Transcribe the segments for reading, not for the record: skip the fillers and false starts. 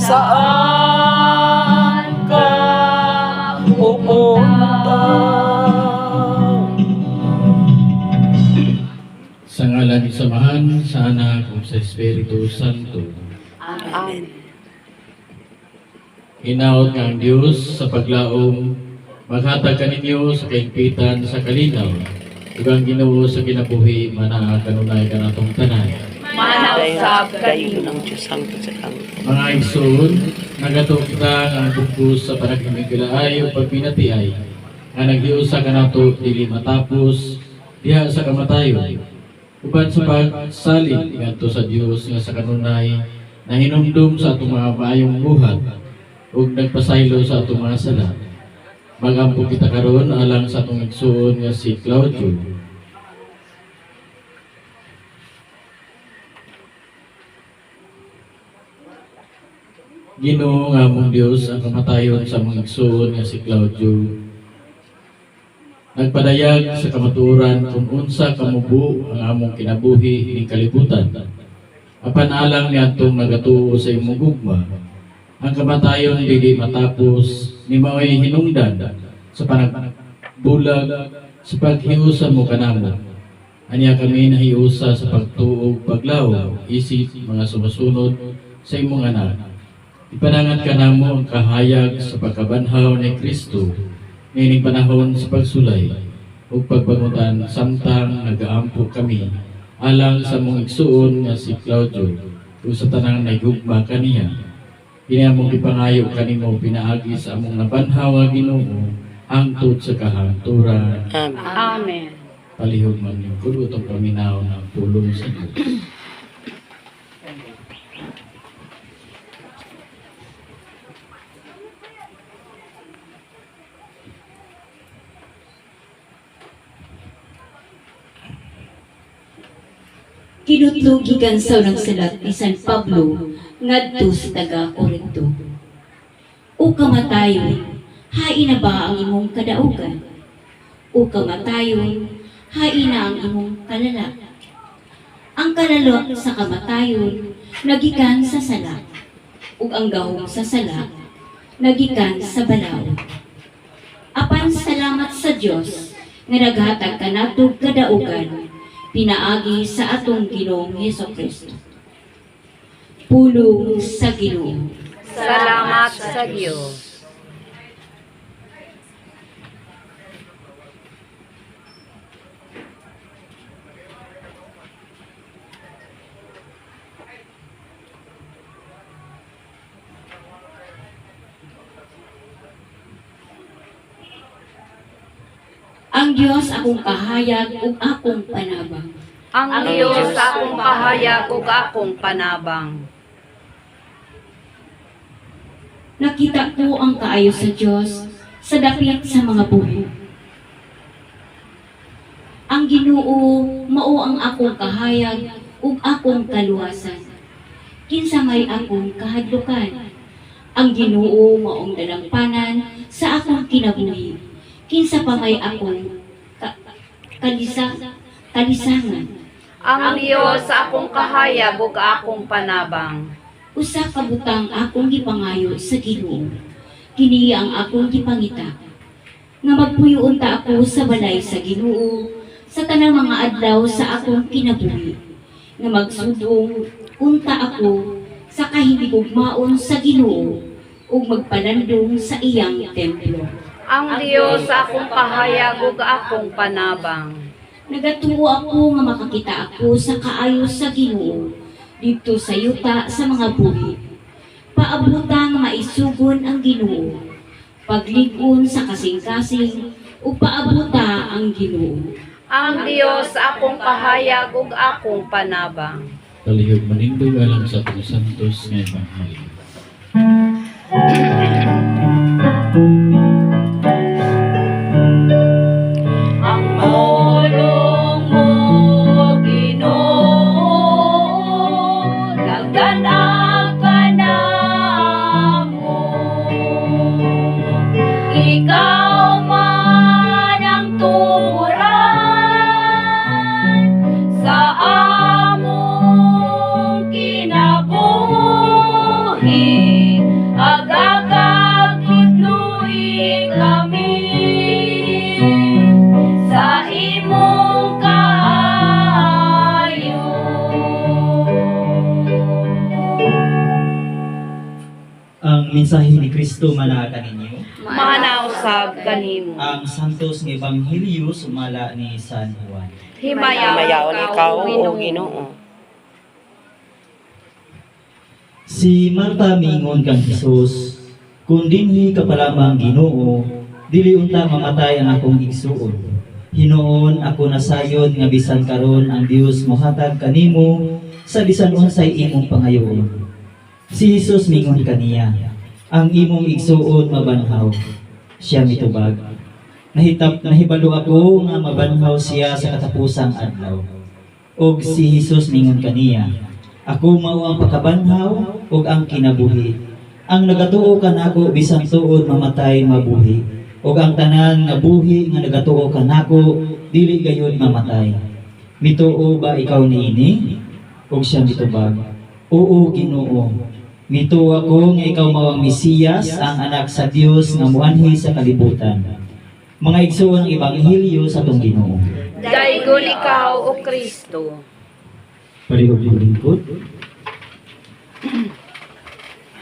Saan ka pupunta? Sa ngalan ni Samahan, sa Anak, at sa Espiritu Santo. Amen. Hinaot nga ang Diyos sa paglaom, maghatag kaninyo sa kaigpitan sa kalinaw, ug ang Ginoo sa kinabuhi, manaa kanunay ka natong tanan. Manawsab kayo ng Diyos hangtod sa kami. Mga igsoon, nagatugtang ang bugos sa panagkimigilaay o pagpinatiay, nga naghiusa ka nato dili matapos diha sa kamatayon. Uban sa pagsalig ngadto sa Dios nga sa kanunay na hinumdum sa atong mga maayong buhat ug nagpasaylo sa atong mga sala. Magampo kita karon alang sa atong igsoon nga si Claudio. Ginoo nga among Dios ang kamatayon sa mga igsoon nga si Claudio. Nagpadayag sa kamatuoran kung unsa kamubo ang among kinabuhi ning kalibutan. Apan alang niadtong nagatuo sa imong gugma, ang kamatayon dili matapos ni mao'y hinungdan sa panagbulag sa paghiusa mo kanamo. Aniya kami nahiusa sa pagtuog paglaw, isip mga sumusunod sa imong anak. Ipanangan ka namo ang kahayag sa pagkabanhaw ni Kristo nining panahon sa pagsulay ug pagbangutan samtang nagaampo kami alang sa mong igsuon nga si Claudio ug sa tanang naghugma kaniya. Inamong ipangayo kanimo pinaagi sa among nabanhaw nga Ginoo hangtod sa kahangturan. Amen. Amen. Palihog man yung kulutong paminaw ng pulong sa Diyos. Kinutlog gikansaw ng salat ni San Pablo ngadto sa taga-Corinto. O kamatayon, hain na ba ang imong kadaugan? O kamatayon, hain na ang imong kalala? Ang kalalo sa kamatayon nagikan sa sala, ug ang gahom sa sala nagikan sa balaod. Apan salamat sa Dios nga naghatag kanadtong kadaugan pinaagi sa atong Ginoong Hesukristo. Pulong sa Ginoo. Salamat sa Diyos. Ang Dios akong kahayag ug akong panabang. Ang Diyos akong kahayag ug akong panabang. Nakita ko ang kaayo sa Dios sa dapit sa mga buhi. Ang Ginoo mao ang akong kahayag ug akong kaluwasan. Kinsa may akong kahadlukan. Ang Ginoo maong dalampanan sa akong kinabuhi. Kinsa pa may akong kalisangan. Ang Dios sa akong kahayag ug akong panabang. Usa ka butang akong gipangayo sa Ginoo. Kini ang akong gipangita. Nga magpuyoon ta ako sa balay sa Ginoo sa tanang mga adlaw sa akong kinabuhi. Nga magsudong unta ako sa kahigugmaon sa Ginoo ug magpalandong sa iyang templo. Ang Dios sa akong kahayag ug akong panabang. Nagatuo ako nga makakita ako sa kaayos sa Ginoo dito sa yuta sa mga buhi. Paabutang maisugon ang Ginoo. Paglig-on sa kasing-kasing o paabuta ang Ginoo. Ang Dios sa akong kahayag ug akong panabang. Kalihog manindog alam sa atong santos nga ebanghelyo. Ang mulong mo, Ginoo, nagdanag ka na mo. Ikaw man ang turan sa among kinabuhi. Agagagluy kami sa imong kaayo. Ang mensahe ni Kristo manaa kaninyo. Manaw sab kanimo. Ang santos nga ebanghelyo sumala ni San Juan. Himayaon ikaw, o Ginoo. Si Marta mingon kang Hesus, kung dinhi ka pa lamang Ginoo, dili unta mamatay ang akong igsuon. Hinoon ako nasayod nga bisan karon ang Dios mohatag kanimo sa bisan unsay imong pangayoon. Si Hesus mingon kaniya, ang imong igsuon mabanhaw. Siya mitubag. Nahibalo ako nga mabanhaw siya sa katapusang adlaw. Og si Hesus mingon kaniya, ako mao ang pakabanhaw ug ang kinabuhi. Ang nagatuo kanako bisan tuod mamatay mabuhi. Ug ang tanan nga buhi nga nagatuo kanako dili gayud mamatay. Mituo ba ikaw niini? Ug siya mitubag, oo Ginoo. Mituo ako nga ikaw mao ang Mesiyas, ang anak sa Dios nga muanhi sa kalibutan. Mga igsuon ang ebanghelyo sa atong Ginoo. Daygon ikaw o Kristo. Palihog lingkod.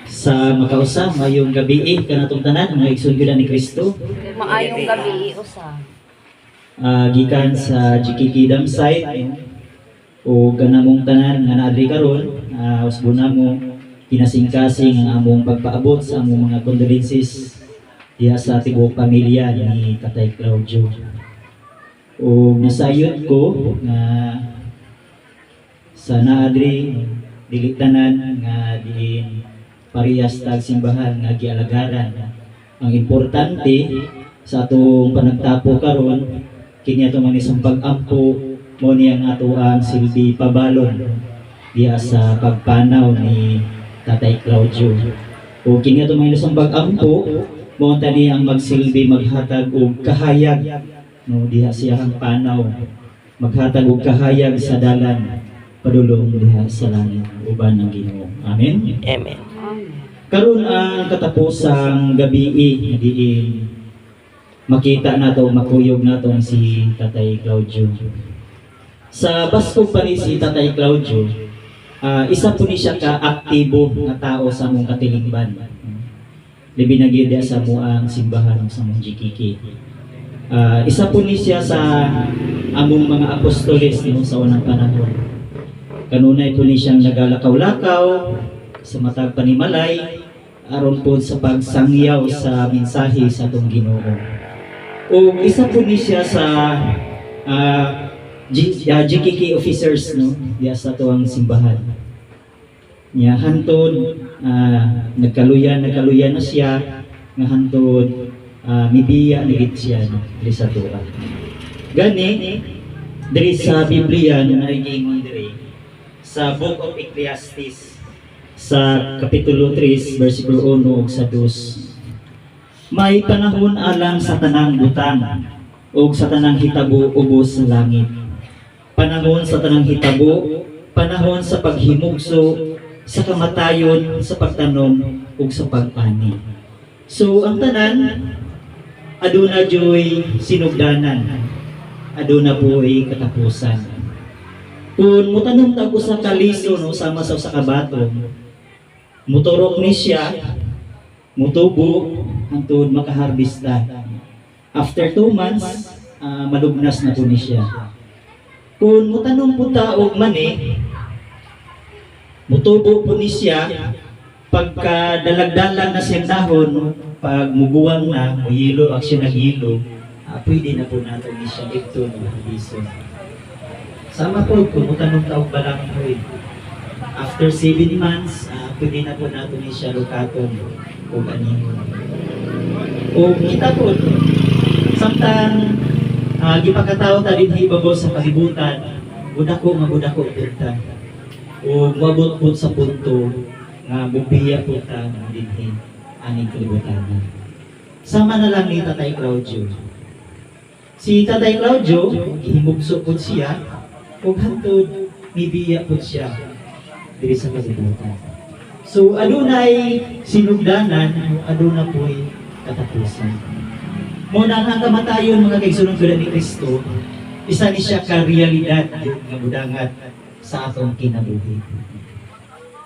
Sa makausa, mayong gabi kanatong tanan mga igsoon ni Kristo. Maayong gabi usa. Gikan sa GKK Dam site o ganamong tanan nga naadri karon, usbon namo kinasing-kasing ang among pagpaabot sa among mga condolences diha sa tibuok pamilya ni Tatay Claudio. O nasayod ko nga sa naadri dili tanan nga diin parehas tag simbahan nga gialagaran. Ang importante sa atong panagtapo karon kini ato man isang pag-ampo mo niya nga ato ang silbi pabalon diha sa pagpanaw ni Tatay Claudio. O kini ato man isang pag-ampo mo tani ang magsilbi maghatag og kahayag no diha siya ang panaw maghatag og kahayag sa dalan padulong diha sa langit uban ng Ginoo. Amen. Amen. Karon ang katapusang gabi nga diin makita nato makuyog nato si Tatay Claudio. Sa baskog pa ni si Tatay Claudio, isa po ni siya ka-aktibo nga tao sa among katilingban. Libi na gyud sa amuang simbahan sa among GKK. Isa po ni siya sa among mga apostoles no, sa unang panahon. Kanunay po ni siyang nagalakaw-lakaw sa matag panimalay aron po sa pagsangyaw sa mensahe sa atong Ginoo. O isa po ni siya sa GKK officers no diya sa tuwang simbahan. Nya hantod nagkaluyan na siya nga hantod mibiya ni gid siya no, diri sa tuwa. Gani diri sa Biblia na nagingon diri sa Book of Ecclesiastes sa kapitulo 3 bersikulo 1 ug sa 2. May panahon alang sa tanang butang ug sa tanang hitabo ubos sa langit. Panahon sa tanang hitabo, panahon sa paghimugso, sa kamatayon, sa pagtanom ug sa pagpani. So ang tanan aduna joy sinugdanan. Aduna po'y katapusan. Kung mutanong ta ko sa kaliso no sama sa kabato, muturok ni siya, mutubo hangtod makaharbista. After 2 months, malugnas na po ni siya. Kung mutanong po ta og mani, mutubo po ni siya, pagka dalagdalan na siyang dahon, pag muguwang na, muyilo, aksyon naghilo, pwede na po natin ni siya ito ng haliso. Sama po, kung mutanong taong balang po after 7 months, pwede na po natin ni siya lukaton o ganyan. O kita po, samtang gipakatao ta din hibabaw sa kalibutan, budako punta. O mabot po sa punto nga bubiya po ta din aning kalibutan. Sama na lang ni Tatay Claudio. Si Tatay Claudio, himugso po siya, ug hantod mibiya po siya diri sa kalibutan. So adunay sinugdanan, aduna po'y katapusan. Muna ang kamatayon mga kaigsunon ko ni Kristo, isa ni siya ka realidad nga budangat sa atong kinabuhi.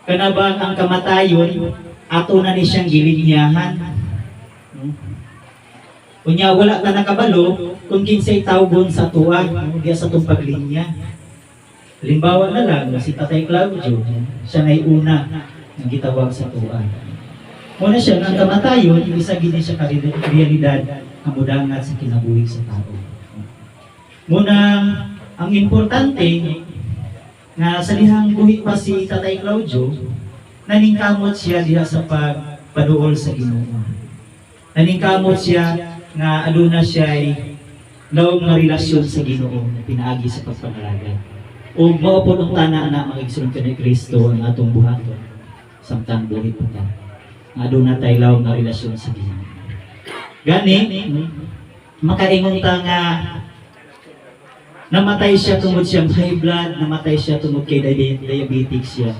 Kanabang ang kamatayon, ato na ni siyang gilinyahan. Kunya wala ka nakabalo kung kinsay tawgon sa tuwa, diya sa itong paglinya. Halimbawa na lang, si Tatay Claudio, siya na'y una ng gitawag sa tuwa. Muna siya, ang kamatayon, isa gini siya ka-realidad ang mudangat sa kinabuhi sa tao. Muna, ang importante, nga sa lihang buhi pa si Tatay Claudio, naningkamot siya diha sa pagpaduol sa Ginoo. Naningkamot siya nga aduna siya ay lawom nga relasyon sa Ginoo na pinaagi sa pagpanalagad. O mao po ang tana na magigsulong ka ni Kristo ang atong buhaton samtang buhi pa ta. Aduna tay lawom nga relasyon sa Ginoo. Gani makaingon ta nga namatay siya tungod siyang high blood, namatay siya tungod kay diabetic siya.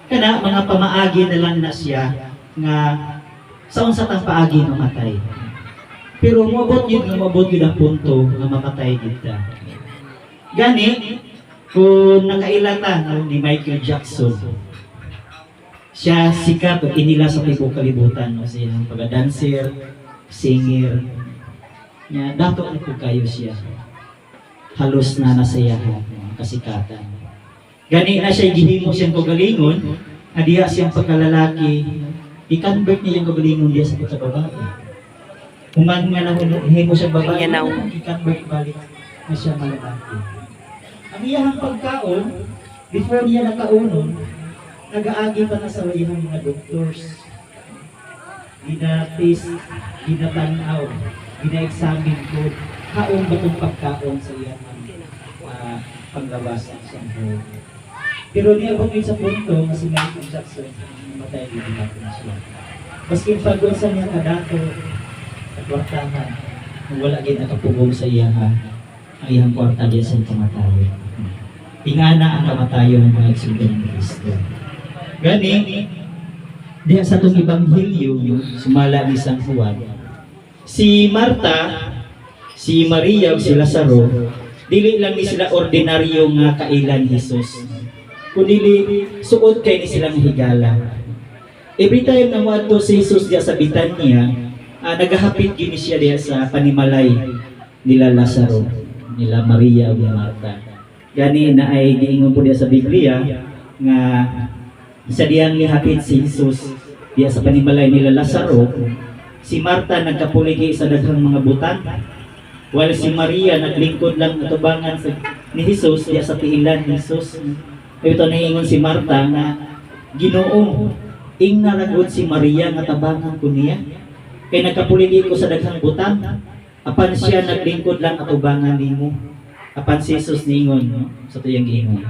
Kana mga pamaagi na lang na siya nga sa unsa tang paagi mamatay. Pero moabot yun ang punto nga mamatay kita. Gani, kung nakailata ni Michael Jackson, siya sikat o inila sa tibok kalibutan. No? Siya ang pag-dancer, singer. Niya, dato na po kayo siya. Halos na nasayahan, kasikatan. Gani na siya, gihimo siyang kagalingon, adiya siyang pagkalalaki, i-convert niya yung kagalingon diya sa pagkababae. Human nga nahimo siya babae, i-convert balik na siya malalaki. Ang iyang pagkaon, before niya nakaunon, nag-aagi pa na sa iyang mga doctors. Gina-test, ginatanaw, gina-examine ko, kaon ba itong pagkaon sa iyang panglabas ng siyang buhay. Pero niabot yun sa punto, nga si Michael Jackson, matay din natin siya. Maski pag-on sa niya kadato, kwartahan, wala gid nakapugong sa iya ang iyang kwarta diya sa kamatayon. Ingana ang kamatayon ng mga igsunon ni Kristo. Gani diya sa itong ebanghelyo sumala ni San Juan. Si Marta, si Maria ug si Lazaro, dili lang ni sila ordinaryo nga kailan Hesus. Kundi suot kay ni silang higala. Every time na moadto si Hesus diya sa Betania, nagahapit gini siya diya sa panimalay nila Lazaro, nila Maria ug Marta. Gani na ay giingon po diya sa Biblia nga sa diyang gihapit si Jesus diya sa panimalay nila Lazaro, si Marta nagkapuligi sa daghang mga butang, while si Maria naglingkod lang atubangan ni Jesus diya sa tiilan ni Jesus. Ito na ingon si Marta nga Ginoo, ing naragod si Maria nga tabangan ko niya. kay nagkapuligi ko sa daghang butang, apan siya naglingkod lang atubangan nimo. Apan si Jesus ningon, no? Sa tuyang giingon,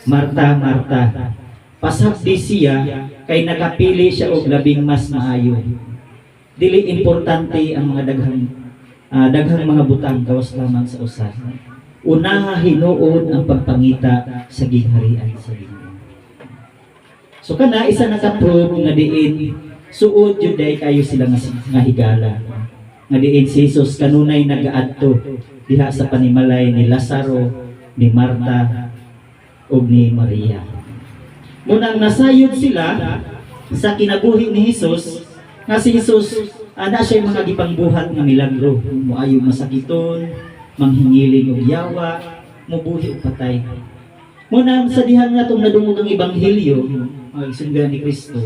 Marta, Marta, pasabdi siya kay nakapili siya og labing mas maayo. Dili importante ang mga daghang mga butang gawas lamang sa usa. Una hinuon ang pagpangita sa gingharian sa Ginoo. So kana isa naka-prove nga diin suod jud day kayo sila nga higala. Nga diin si Jesus kanunay nagaadto diha sa panimalay ni Lazaro, ni Marta ug ni Maria. Munang nasayod sila sa kinabuhi ni Jesus, nga si Jesus ana siya mga gipangbuhat nga milagro, moayo masakiton, manghingiling og yawa, mubuhi og patay. Munang sa dihan nga tong nadungog ang ebanghelyo, ang sunggan ni Kristo,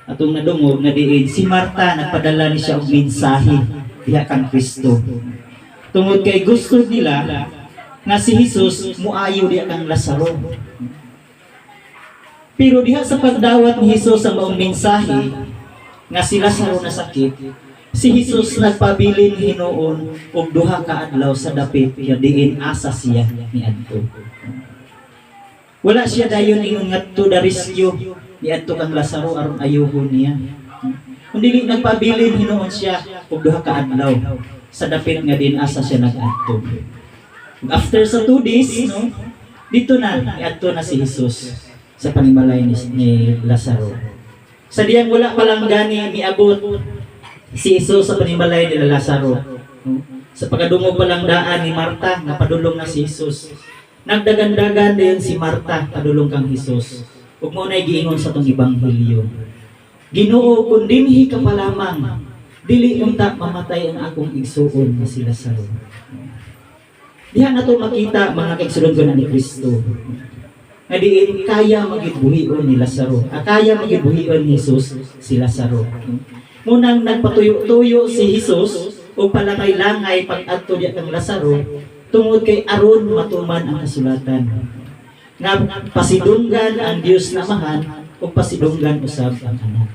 atong nadungog nga diin si Marta nagpadala ni siya og mensahe diha kang Kristo. Tungod kay gusto nila nga si Jesus muayo diha kang Lazaro. Pero diha sa pagdawat ni Jesus sa maong mensahe nga si Lazaro na sakit, si Jesus nagpabilin hinuon og duha ka adlaw sa dapit nga diin asa siya niadto. Wala siya dayon ingon ngadto darisyo niadto kang Lazaro aron ayuhon niya. Kundi nagpabilin hinuon siya og duha ka adlaw sa dapit nga din asa siya nag-adto. After sa 2 days, no, dito na niadto na si Jesus sa panimalay ni Lazaro. Sa diyang wala pa lang gani miabot si Jesus sa panimalay ni Lazaro. No? Sa pagkadungog pa lang daan ni Marta, napadulong na si Jesus. Nagdagan-dagan din si Marta, padulong kang Jesus. Ug mo na'y giingon sa tong ebanghelyo. Ginoo, kung dinhi ka pa lamang, dili unta mamatay ang akong igsuon nga si Lazaro. Diha na to makita mga kaigsuon ni Kristo. Nga diin kaya magibbuhion ni Lazaro. Kaya magibbuhion ni Jesus si Lazaro. Munang nagpatuyo-tuyo si Jesus o palangay-langay pag-adto diha kang Lazaro tungod kay aron matuman ang kasulatan. Nga pasidunggan ang Dios na Amahan o pasidunggan usab ang Anak.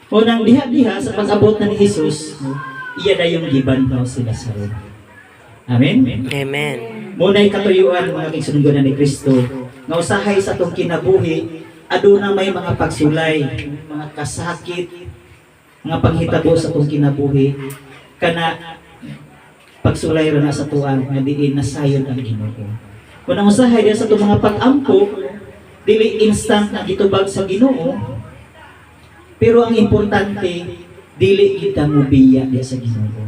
Unang diha-diha sa pag-abot na ni Jesus, iya dayong gibantaw si Lazaro. Amen? Amen. Muna'y katuyuan mga kigsunugan ni Kristo, nga usahay sa itong kinabuhi, aduna may mga pagsulay, mga kasakit, mga panghitabo sa itong kinabuhi, kana pagsulay rin na sa tuwan, nga diin nasayon ang Ginoo. Kung ang usahay diya sa itong mga pag-ampo, dili instant na gitubag sa Ginoo, pero ang importante, dili kita mubiya diya sa Ginoo.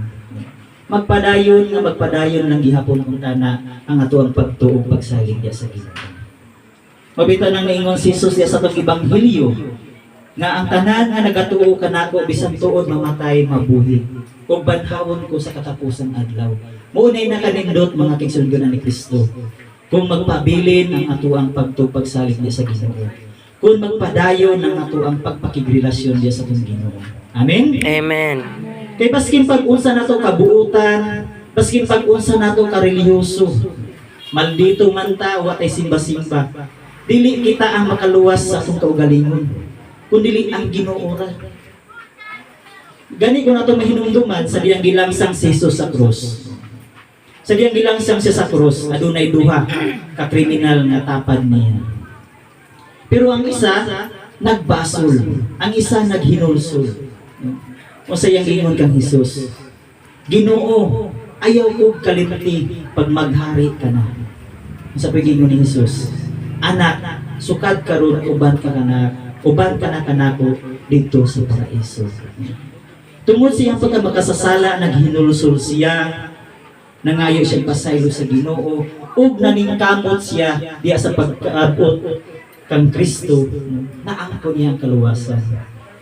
Magpadayon lang gihapon kung tana ang atuang pagtuog pagsalig diya sa Ginoo. Mabita nang naingon si Jesus diya sa itong ebanghelyo, nga ang tanan nga nagatuo kanako bisan tuod mamatay mabuhi, ug banhawon ko sa katapusang adlaw. Maunay nakanindot mga kigsunugan ni Kristo, kung magpabilin ang atuang pagtuog pagsalig diya sa Ginoo. Kung magpadayon ang atuang pagpakigrelasyon diya sa itong Ginoo. Amen? Amen. Kay baskin pag-unsa nato kabuutan, baskin pag-unsa nato karelihiyoso, maldito man ta, watay simba-simba, dili kita ang makaluwas sa atong kaugalingon, kundi ang Ginoo ra. Gani ko nato mahinumduman sa diyang gilangsang si Jesus sa krus. Sa diyang gilangsang siya sa krus, adunay duha ka kriminal nga tapad niya. Pero ang isa nagbasol, ang isa naghinulsol. O sa iyang giingon kang Jesus, Ginoo, ayaw ko kalimti pag maghari ka na. Sa pag-ingon ni Jesus, anak, sukad karon uban ka na kanako dito sa paraiso. Tungod sa iyang pagkamakasasala, naghinulsol siya, nangayo siya pasaylo sa Ginoo, ug naningkamot siya diya sa pagkaabot kang Kristo, naangko niya ang kaluwasan.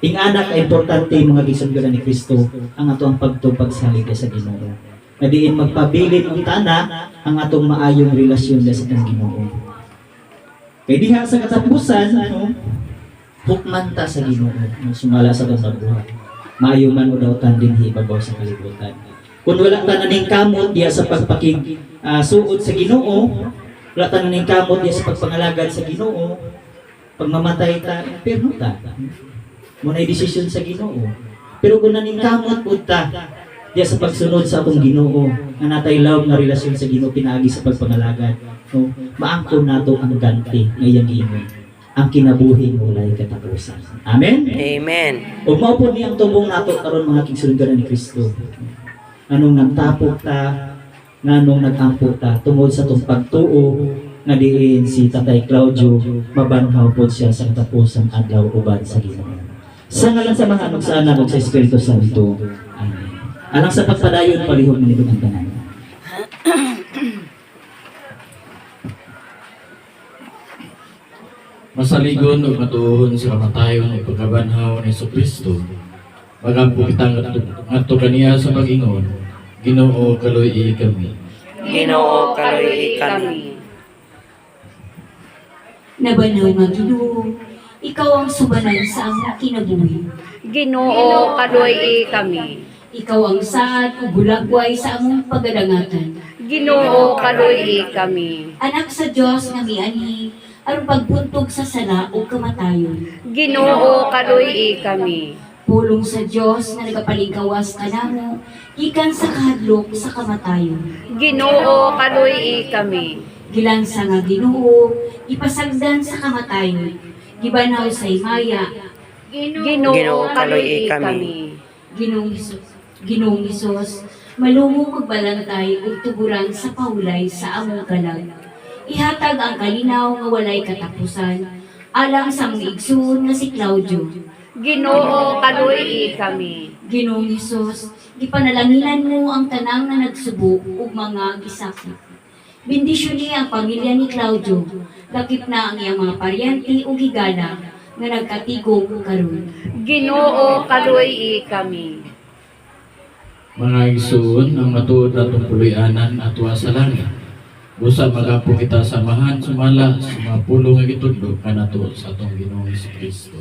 Ing anak ay importante mga gisugdan ni Kristo ang atong pagtupagsalig sa Ginoo. Na diin magpabilin ang tana ang atong maayong relasyon sa Ginoo. Kay diha sa katapusan, hukman ta sa Ginoo, sumala sa atong buhat. Maayo man o daw tan dinhi ibabaw sa kalibutan. Kung wala ta naning kamot diya sa pagpakig suod sa Ginoo, wala ta naning kamot diya sa pagpangalagad sa Ginoo, pag mamatay ta, impierno ta. Muna'y desisyon sa Ginoo. Pero kung naningkamot po ta, diya sa pagsunod sa atong Ginoo, nga natay love na relasyon sa Ginoo pinaagi sa pagpangalagad, no? Maangkon nato ang ganti ngayang ingon. Ang kinabuhi walay katapusan. Amen. Amen. Ug mao po niyang tubong nato karon mga kigsulod ni Kristo. Anong nagtapok ta, nganong nagampo ta tungod sa tong pagtuo nga diin si Tatay Claudio mabanhaw po siya sa katapusang adlaw uban sa Ginoo. Sa ngalan sa mga anak sa anak ug sa Espiritu Santo. Amen. Alang sa pagpadayon palihog ni ang tanan. Masaligon o matuon sa kamatayon o pagkabanhaw ni Jesucristo. Magampo kita ngadto kaniya sa pag-ingon, Ginoo kaloy kami. Ginoo kaloy kami. Nabanaw nga Ginoo, ikaw ang subanan sa among kinabuhi. Ginoo kaluoy kami. Ikaw ang saad ug bulagway sa among pagadangatan. Ginoo kaluoy kami. Anak sa Dios nga mianhi aron pagbuntog sa sala o kamatayon. Ginoo kaluoy kami. Pulong sa Dios nga nagapaligkawas kanamo gikan sa kahadlok sa kamatayon. Ginoo kaluoy kami. Gilansa nga Ginoo, ipasagdan sa kamatayon. Gibanaw sa himaya. Ginoo kaluoy kami. Ginoong Hesus, malumong magbalantay ug tuguran sa paulay sa among kalag. Ihatag ang kalinaw nga walay katapusan alang sa mga igsoon nga si Claudio. Ginoo kaluoy kami. Ginoong Hesus, gipanalanginan mo ang tanang na nagsubok ug mga gisakit. Bendisyon niya ang pamilya ni Claudio, lakip na ang iyang mga paryente ug higala nga nagkatigong karon. Ginoo kaluoy kami. Mga igsoon ang matuod natong puloy-anan atwa sa langit. Busa magapo kita samahan sumala sa mga pulo nga gitudlo kanato sa atong Ginoong Jesucristo.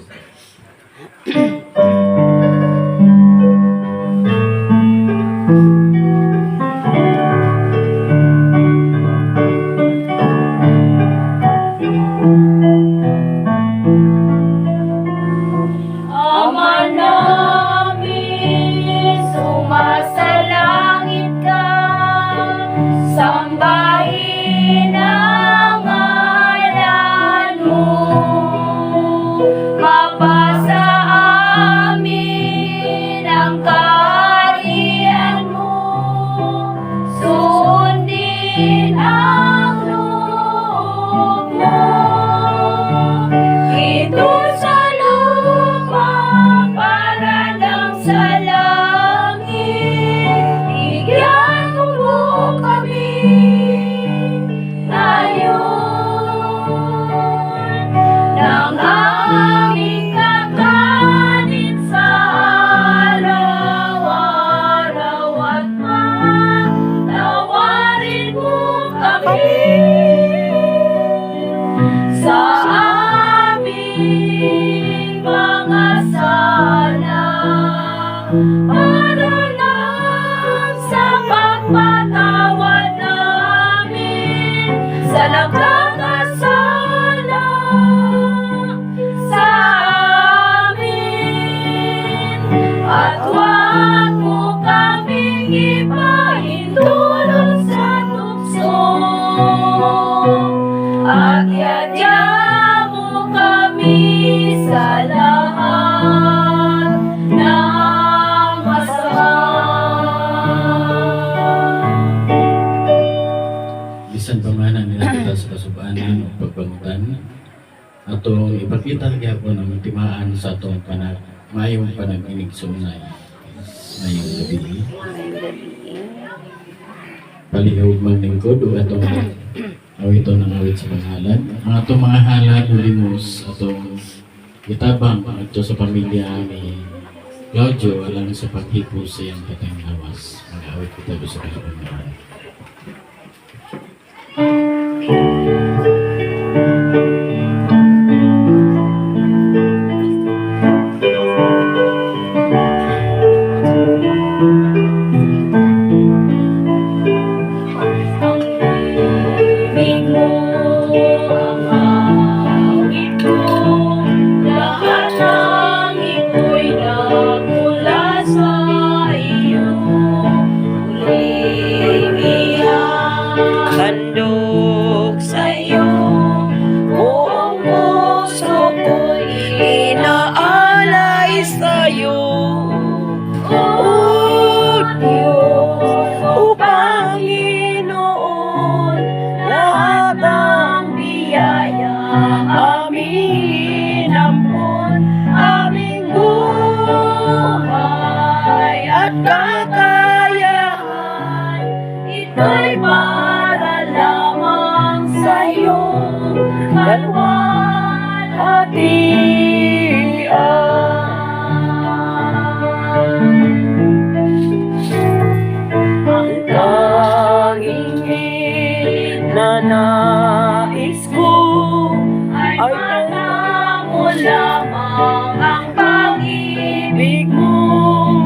Ama namin, sumasalangit ka, sambahin ang ngalan mo, mapasa amin ang kaharian mo, sundin ang loob mo. Ito sa lupa para lang sa langit, bigyan mo po kami ngayon ng aming kakanin sa araw-araw at patawarin mo kami sa aming mga sala, para lang sa pagpatawad namin sa nagkakasala sa amin, at huwag mo kaming ipahintulot sa tukso, at yadya mo kami sa lahat ng masama. Bisan pa man ang nila kita sa kasubaanan o pagbangutan, atong ipakita gyapon ang timaan sa atong mayong panag-inig sunay ngayong gabi. Palihog maglingkod o atong awito ng awit sa pangalan. Ang atong mga halad o limos atong itabang ato sa pamilya ni Claudio alang sa paghipos sa iyang katang lawas. Mag-awit kita sa pangalan. Ibig mo ang awit ko, lahat ng ito'y nagmula kakayahan, ito'y para lamang sa'yo. Ang tanging nanais ko ay mo lamang ang pag-ibig mo.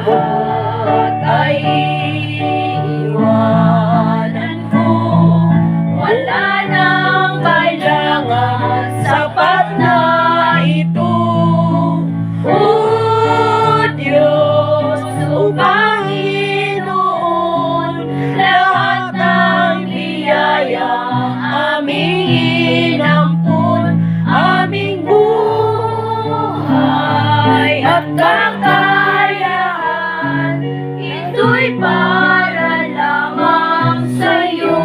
Lahat ay iiwanan ko, wala nang kailangan, sapat na ito. O Diyos, o Panginoon, lahat ng biyaya aming inampun, aming buhay at kakayahan, ito'y para lamang sa'yo.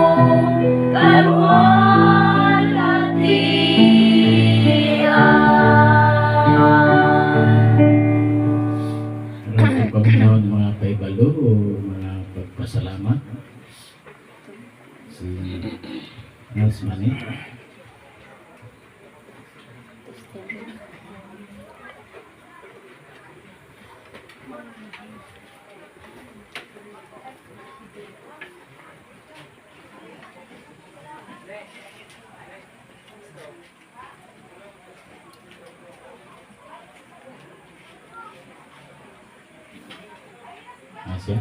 Ano po paminaw ng mga paibalo o mga pagpasalamat? Si Nels Mani. Asya?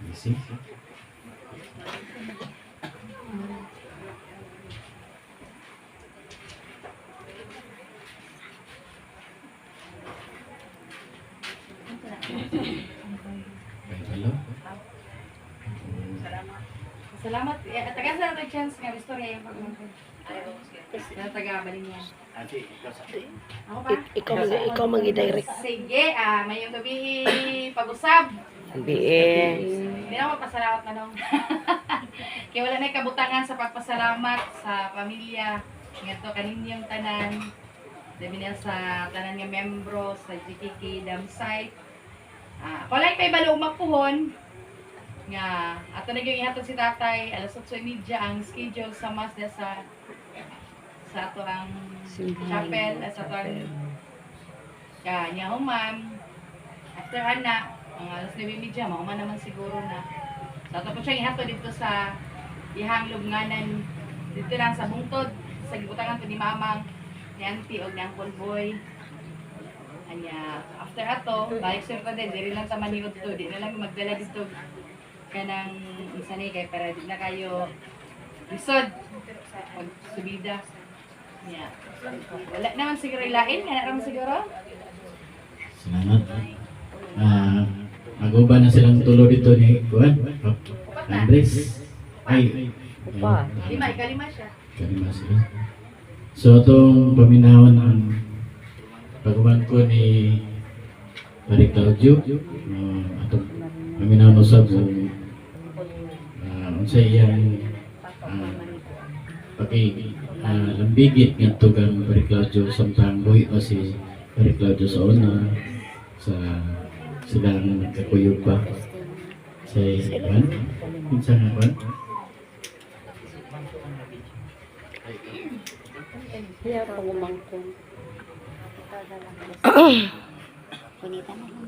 Busy? Paibalo? Salamat. Taga sa natin chance nga istorya yung pagmungkod. Na taga balin niya. Ako pa? Ikaw mag-direct. Sige, mayong gabi pag-usab. BS. Hindi na magpasalamat manong. Kaya wala na kabutangan sa pagpasalamat sa pamilya. Ngato kaninyong tanan. Dami na sa tanan nga membro sa GKK Dam Site. Ako lang kay balo magpuhon. Nga, ato na yung ihatod si tatay, alas 8:30 ang schedule sa Mazda sa ato ang chapel, sa ato ang kanya human. After ana, ang alas 9:30, mahuman naman siguro na. So ato po siyang ihatod dito sa ihang lubnganan, dito lang sa bungtod, sa gibutangan to ni mamang, ni auntie o ni uncle boy. Anya, after ato, balik sir pa din, diri lang ta maniod to, di na lang magdala dito kanang isa ni kay para di na kayo lisod pag subida niya. Wala naman siguro ilain, nga naman siguro. Salamat. Maguba na silang tulo dito ni Juan. Andres. Ay. Ikalima siya. Kalima sila. So, itong paminahon ang pagkuman ko ni Pari Claudio. Itong paminahon usab kung sa iyang lambigit ngadto kang Pari Claudio samtang buhi pa si Pari Claudio sa una sa silang kakuyog pa sa Juan. Kinsa nga Juan? Kaya pagumangkong. Kunita na.